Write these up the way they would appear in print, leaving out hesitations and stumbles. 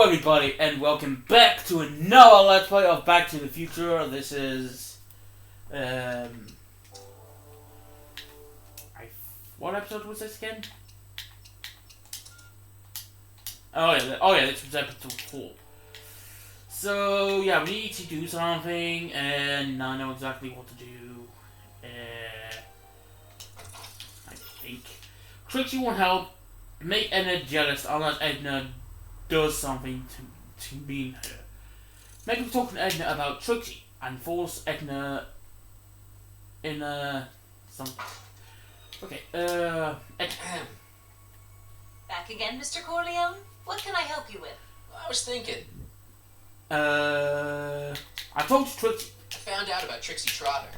everybody, and welcome back to another Let's Play of Back to the Future. This is, what episode was this again? Oh yeah, this was episode 4. So, yeah, we need to do something, and I know exactly what to do. I think. Trixie won't help. Make Edna jealous unless Edna does something to mean her. Make him talk to Edna about Trixie and force Edna in something. Okay, Back again, Mr. Corleone? What can I help you with? I was thinking. I told Trixie. I found out about Trixie Trotter.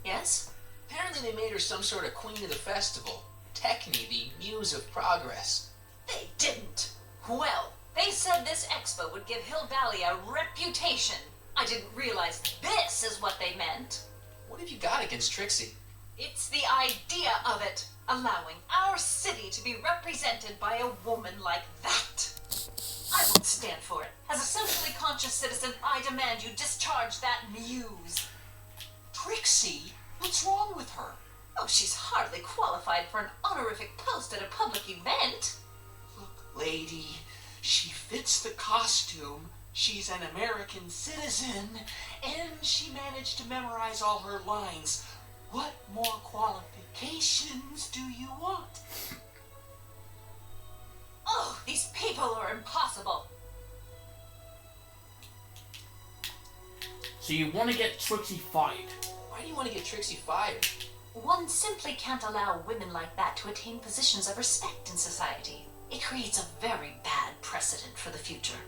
Yes? Apparently they made her some sort of queen of the festival. Techni, the muse of progress. They didn't. Well, they said this expo would give Hill Valley a reputation. I didn't realize this is what they meant. What have you got against Trixie? It's the idea of it. Allowing our city to be represented by a woman like that. I won't stand for it. As a socially conscious citizen, I demand you discharge that muse. Trixie? What's wrong with her? Oh, she's hardly qualified for an honorific post at a public event. Look, lady, she fits the costume. She's an American citizen, and she managed to memorize all her lines. What more qualifications do you want? Oh, these people are impossible. So you want to get Trixie fired? Why do you want to get Trixie fired? One simply can't allow women like that to attain positions of respect in society. It creates a very bad precedent for the future.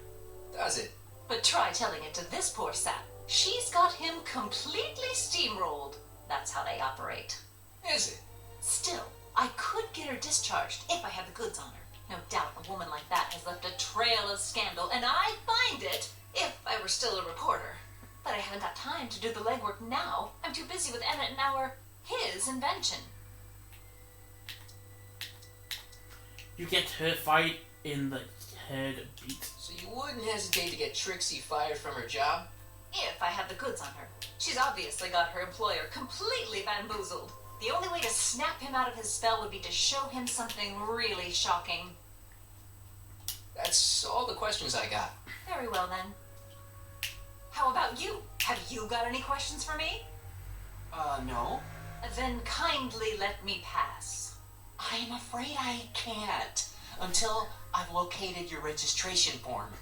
Does it? But try telling it to this poor sap. She's got him completely steamrolled. That's how they operate. Is it? Still, I could get her discharged if I had the goods on her. No doubt a woman like that has left a trail of scandal, and I'd find it if I were still a reporter. But I haven't got time to do the legwork now. I'm too busy with Emmett and his invention. You get her fired in the head beat. So you wouldn't hesitate to get Trixie fired from her job? If I had the goods on her. She's obviously got her employer completely bamboozled. The only way to snap him out of his spell would be to show him something really shocking. That's all the questions I got. Very well then. How about you? Have you got any questions for me? No. Then kindly let me pass. I'm afraid I can't until I've located your registration form.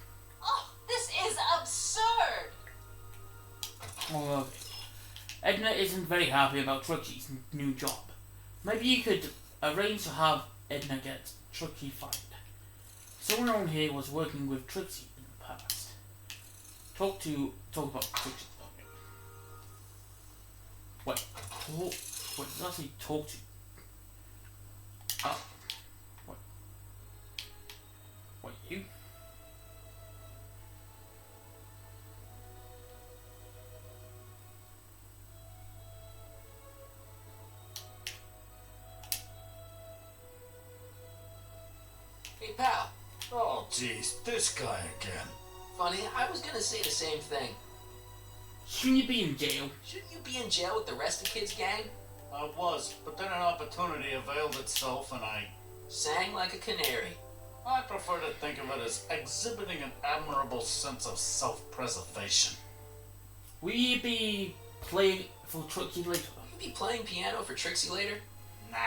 Oh, this is absurd! Oh, okay. Edna isn't very happy about Trixie's new job. Maybe you could arrange to have Edna get Trixie fired. Someone around here was working with Trixie in the past. Talk about Trixie. Okay. Wait, does he talk to? Wait, you? Hey, pal. Oh, jeez, this guy again. Funny, I was gonna say the same thing. Shouldn't you be in jail? Shouldn't you be in jail with the rest of Kid's gang? I was, but then an opportunity availed itself and I Sang like a canary. prefer to think of it as exhibiting an admirable sense of self-preservation. Will you be playing for Trixie later? You be playing piano for Trixie later? Nah,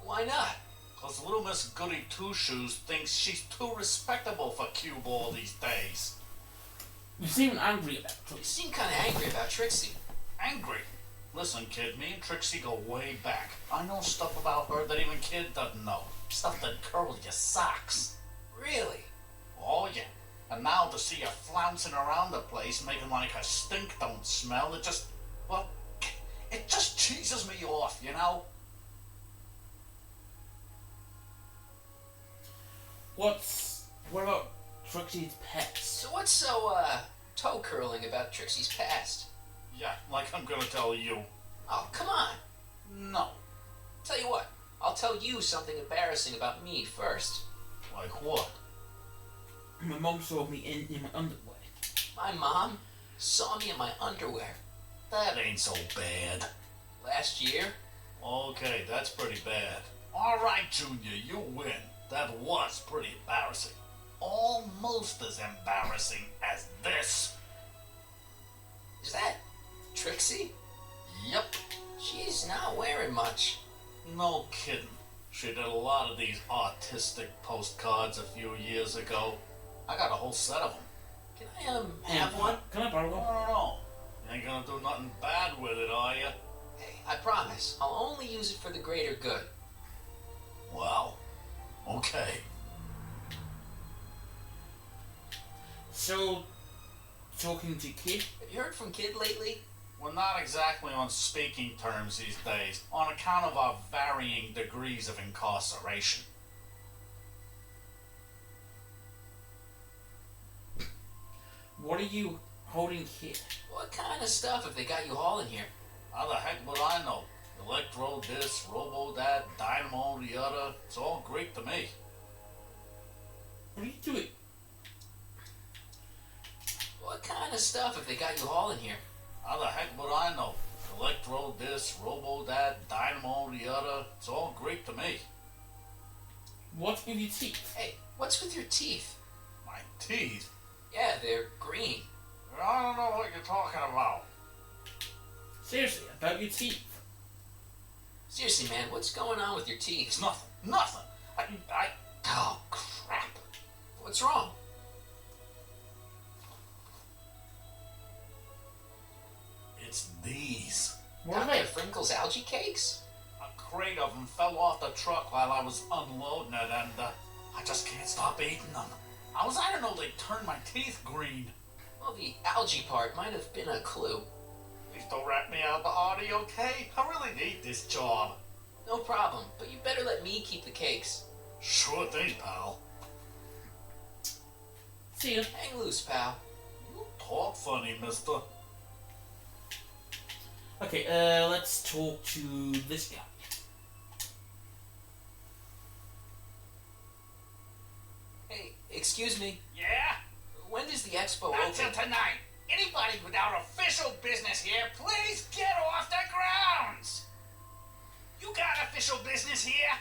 Why not? 'cause little Miss Goody Two-Shoes thinks she's too respectable for cue ball these days. You seem angry about You Trixie. seem kinda angry about Trixie. Angry. Listen, kid, me and Trixie go way back. I know stuff about her that even Kid doesn't know. Stuff that curls your socks. Really? Oh, yeah. And now to see her flouncing around the place, making like her stink don't smell, it just cheeses me off, you know? What about Trixie's pets? So what's so, toe curling about Trixie's past? Yeah, like I'm gonna tell you. Oh, come on. No. Tell you what, I'll tell you something embarrassing about me first. Like what? My mom saw me in my underwear. My mom saw me in my underwear That ain't so bad. last year. Okay, that's pretty bad. Alright, Junior, you win. That was pretty embarrassing. Almost as embarrassing as this. Is that Trixie? Yep. She's not wearing much. No kidding. She did a lot of these artistic postcards a few years ago. I got a whole set of them. Can I have one? Can I borrow one? No. You ain't gonna do nothing bad with it, are you? Hey, I promise. I'll only use it for the greater good. Well, okay. So, talking to Kid? Have you heard from Kid lately? We're not exactly on speaking terms these days, on account of our varying degrees of incarceration. What are you holding Kid? What kind of stuff have they got you hauling here? How the heck would I know? Electro this, Robo that, Dynamo the other. It's all Greek to me. What are you doing? What kind of stuff have they got you hauling here? How the heck would I know? Electro this, Robo that, Dynamo the other. It's all Greek to me. What's with your teeth? Hey, what's with your teeth? My teeth? Yeah, they're green. I don't know what you're talking about. Seriously, about your teeth. Seriously, man, what's going on with your teeth? It's nothing. Nothing. Oh, crap. What's wrong? It's these. What are Dr. they? Frinkle's algae cakes? A crate of them fell off the truck while I was unloading it, and I just can't stop eating them. I didn't know they'd turn my teeth green. Well, the algae part might have been a clue. Please don't rat me out, Artie, okay? I really need this job. No problem, but you better let me keep the cakes. Sure thing, pal. See ya. Hang loose, pal. You talk funny, mister. Okay, let's talk to this guy. Hey, excuse me. Yeah? When does the expo Not till open? tonight. Anybody without official business here, please get off the grounds. You got official business here?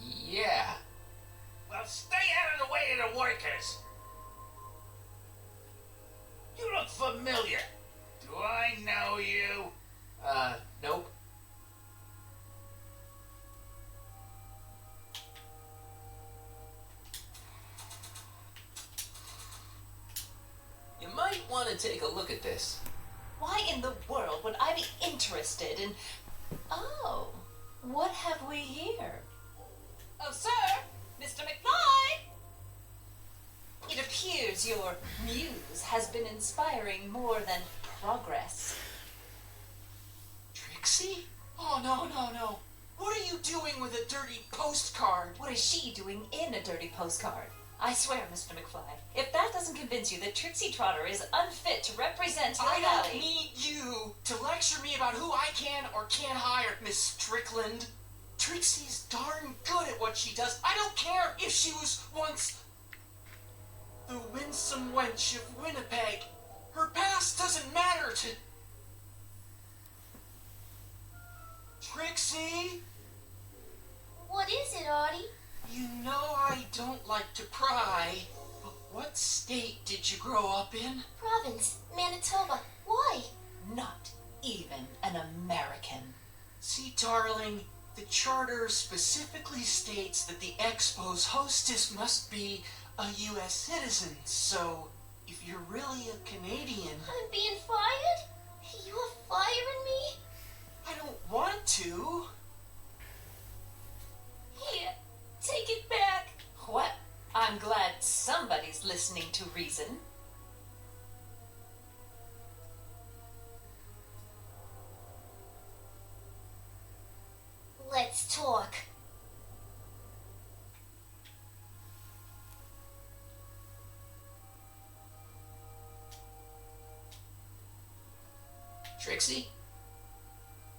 Yeah. Well, stay out of the way of the workers. You look familiar. Do I know you? Nope. You might want to take a look at this. Why in the world would I be interested in... Oh, what have we here? Oh, sir! Mr. McFly! It appears your muse has been inspiring more than progress. Trixie? Oh, no. What are you doing with a dirty postcard? What is she doing in a dirty postcard? I swear, Mr. McFly, if that doesn't convince you that Trixie Trotter is unfit to represent Hill I Valley... don't need you to lecture me about who I can or can't hire, Miss Strickland. Trixie's darn good at what she does. I don't care if she was once the winsome wench of Winnipeg. Her past doesn't matter to... Trixie? What is it, Artie? You know I don't like to pry, but what state did you grow up in? Province, Manitoba. Why? Not even an American. See, darling, the charter specifically states that the Expo's hostess must be a U.S. citizen, so if you're really a Canadian... I'm being fired? You are firing me? I don't want to. Here, take it back. Well, I'm glad somebody's listening to reason. Let's talk. Trixie?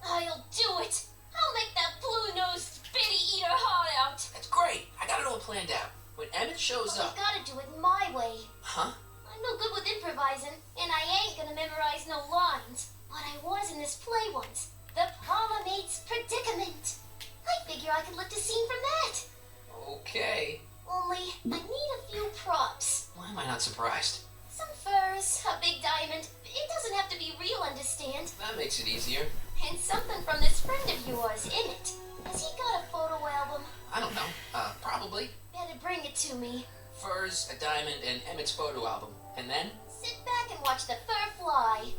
I'll do it. I'll make that blue-nosed spitty eat her heart out. That's great. I got it all planned out. When Emmett shows But up... we gotta do it my way. Huh? I'm no good with improvising, and I ain't gonna memorize no lines. But I was in this play once. The Parlor-Maid's Predicament. I figure I could lift a scene from that. Okay. Only, I need a few props. Why am I not surprised? Some furs, a big diamond. It doesn't have to be real, understand? That makes it easier. And something from this friend of yours in it. Has he got a photo album? I don't know. Probably. Better bring it to me. Furs, a diamond, and Emmett's photo album. And then? Sit back and watch the fur fly.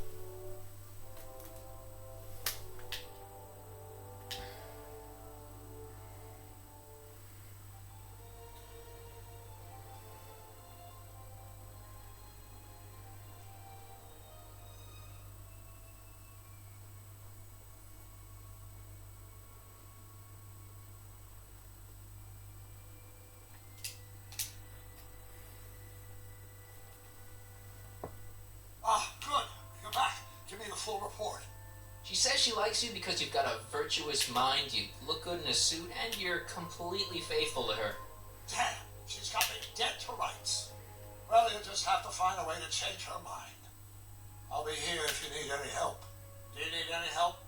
Ah, good. You're back. Give me the full report. She says she likes you because you've got a virtuous mind, you look good in a suit, and you're completely faithful to her. Damn, she's got me dead to rights. Well, you'll just have to find a way to change her mind. I'll be here if you need any help. Do you need any help?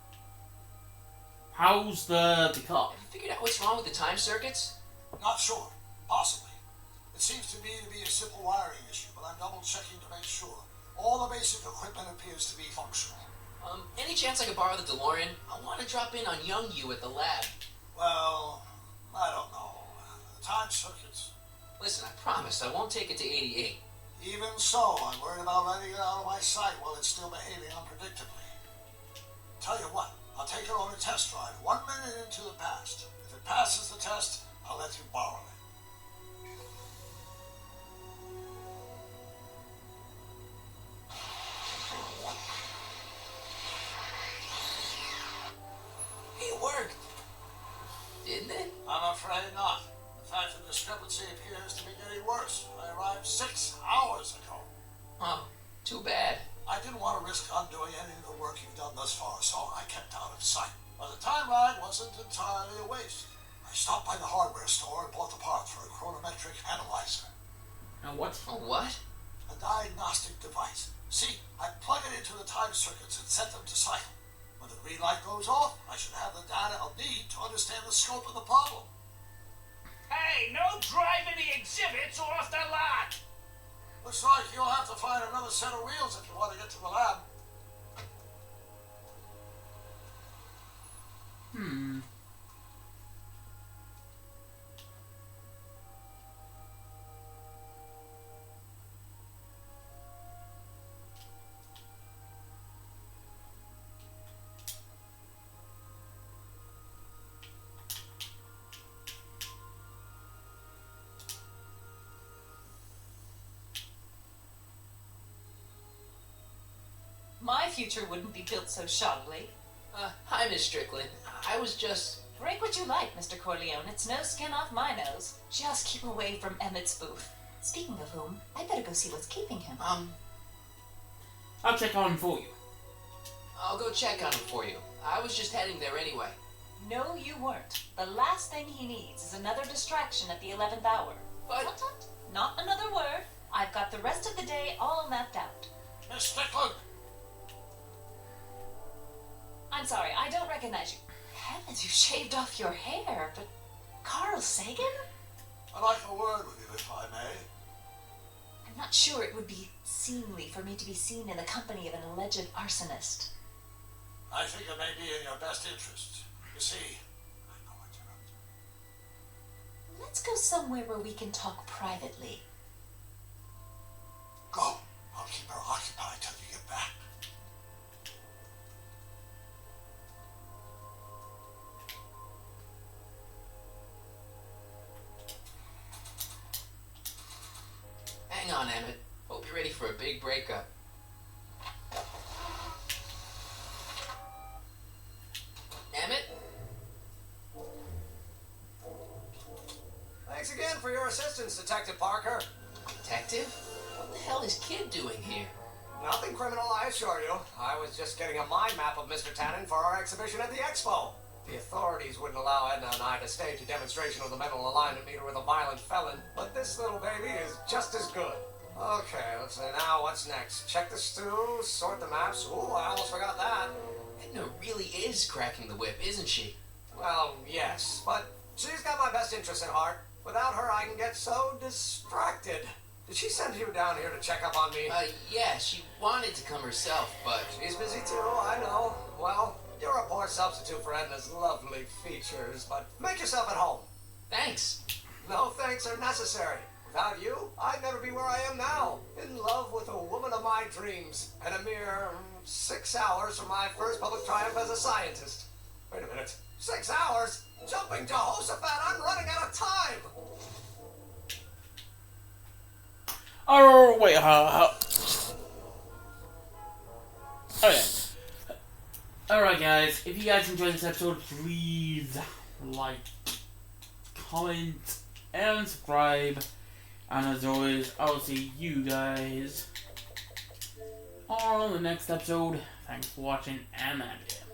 How's the car? Have you figured out what's wrong with the time circuits? Not sure. Possibly. It seems to me to be a simple wiring issue, but I'm double checking to make sure. All the basic equipment appears to be functional. Any chance I could borrow the DeLorean? I want to drop in on young you at the lab. Well, I don't know. The time circuits. Listen, I promise I won't take it to 88. Even so, I'm worried about letting it out of my sight while it's still behaving unpredictably. Tell you what, I'll take it on a test drive 1 minute into the past. If it passes the test, I'll let you borrow it. It worked. Didn't it? I'm afraid not. In fact, the discrepancy appears to be getting worse. I arrived 6 hours ago. Oh, too bad. I didn't want to risk undoing any of the work you've done thus far, so I kept out of sight. But the time ride wasn't entirely a waste. I stopped by the hardware store and bought the part for a chronometric analyzer. And what? A what? A diagnostic device. See, I plug it into the time circuits and set them to cycle. When the green light goes off, I should have the data I'll need to understand the scope of the problem. Hey, no driving the exhibits off the lot! Looks like you'll have to find another set of wheels if you want to get to the lab. My future wouldn't be built so shoddily. Hi, Miss Strickland. I was just... Drink what you like, Mr. Corleone. It's no skin off my nose. Just keep away from Emmett's booth. Speaking of whom, I better go see what's keeping him. I'll check on him for you. I'll go check on him for you. I was just heading there anyway. No, you weren't. The last thing he needs is another distraction at the 11th hour. But... Tut, tut. Not another word. I've got the rest of the day all mapped out. Miss Strickland! I'm sorry, I don't recognize you. Heavens, you shaved off your hair, but Carl Sagan? I'd like a word with you, if I may. I'm not sure it would be seemly for me to be seen in the company of an alleged arsonist. I think it may be in your best interest. You see, I know what you're up to. Let's go somewhere where we can talk privately. Go. I'll keep her occupied till you get back. Hang on, Emmett. Hope you're ready for a big breakup. Emmett? Thanks again for your assistance, Detective Parker. Detective? What the hell is Kid doing here? Nothing criminal, I assure you. I was just getting a mind map of Mr. Tannen for our exhibition at the Expo. The authorities wouldn't allow Edna and I to stage a demonstration of the mental alignment meter with a violent felon, but this little baby is just as good. Okay, let's see, now what's next? Check the stew, sort the maps. Ooh, I almost forgot that. Edna really is cracking the whip, isn't she? Well, yes, but she's got my best interests at heart. Without her, I can get so distracted. Did she send you down here to check up on me? Yeah, she wanted to come herself, but... She's busy too, I know. Well, you're a poor substitute for Edna's lovely features, but make yourself at home. Thanks. No thanks are necessary. Without you, I'd never be where I am now. In love with a woman of my dreams. And a mere 6 hours from my first public triumph as a scientist. Wait a minute. 6 hours? Jumping Jehoshaphat, I'm running out of time! Oh, wait, Okay. Alright, guys, if you guys enjoyed this episode, please like, comment, and subscribe. And as always, I'll see you guys on the next episode. Thanks for watching, and I'm out.